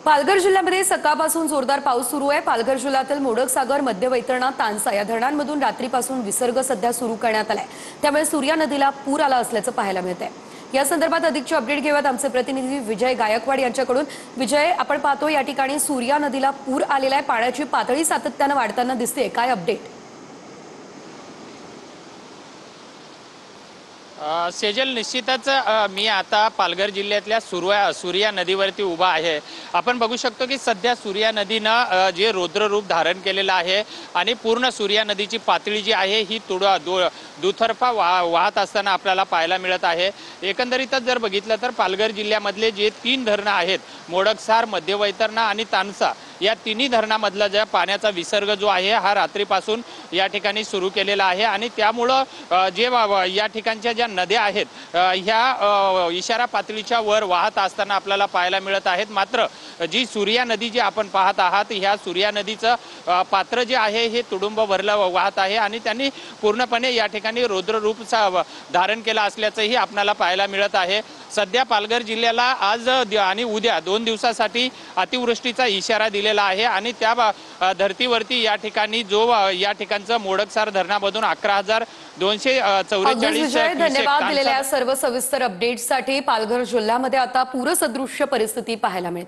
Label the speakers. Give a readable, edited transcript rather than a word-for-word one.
Speaker 1: पालघर जिल्ह्यामध्ये सकाळपासून जोरदार पाऊस सुरू आहे। पालघर जिल्ह्यातील मोडकसागर, मध्य वैतरणा, तानसा या धरणांमधून रात्रीपासून विसर्ग सध्या सुरू करण्यात आलाय। त्यामुळे सूर्या नदीला पूर आला असल्याचं पाहायला मिळतंय। या संदर्भात अधिकची अपडेट घेऊयात आमचे प्रतिनिधी विजय गायकवाड यांच्याकडून। विजय, आपण पाहतो या ठिकाणी सूर्या नदीला पूर आलेला आहे, पाण्याची पातळी सातत्याने वाढताना दिसते, काय अपडेट?
Speaker 2: सेजल, निश्चितच मी आता पालघर जिल्ह्यातल्या सूर्या नदीवरती उभा आहे। आपण बघू शकतो की सध्या सूर्या नदीनं जे रौद्ररूप धारण केलेलं आहे आणि पूर्ण सूर्या नदीची पातळी जी आहे ही दुतर्फा वाहत असताना आपल्याला पाहायला मिळत आहे। एकंदरीतच जर बघितलं तर पालघर जिल्ह्यामधले जे 3 धरणं आहेत, मोडकसार, मध्य वैतरणा आणि तानसा, या तिन्ही धरणामधला ज्या पाण्याचा विसर्ग जो आहे हा रात्रीपासून या ठिकाणी सुरू केलेला आहे आणि त्यामुळं जे या ठिकाणच्या ज्या नद्या आहेत ह्या इशारा पातळीच्या वर वाहत असताना आपल्याला पाहायला मिळत आहेत। मात्र जी सूर्या नदी जी आपण पाहत आहात, ह्या सूर्या नदीचं पात्र जे आहे हे तुडुंब भरलं वाहत आहे आणि त्यांनी पूर्णपणे या ठिकाणी रौद्र रूप धारण केलं असल्याचंही आपल्याला पाहायला मिळत आहे। सध्या पालघर जिल्ह्याला आज आणि उद्या 2 दिवसासाठी अतिवृष्टीचा इशारा दिलेला आहे आणि त्या धर्तीवरती या ठिकाणी जो या ठिकाणचं मोडकसार धरणामधून 11,244
Speaker 1: धन्यवाद दिलेल्या सर्व सविस्तर अपडेट्ससाठी। पालघर जिल्ह्यामध्ये आता पूरसदृश्य परिस्थिती पाहायला मिळते।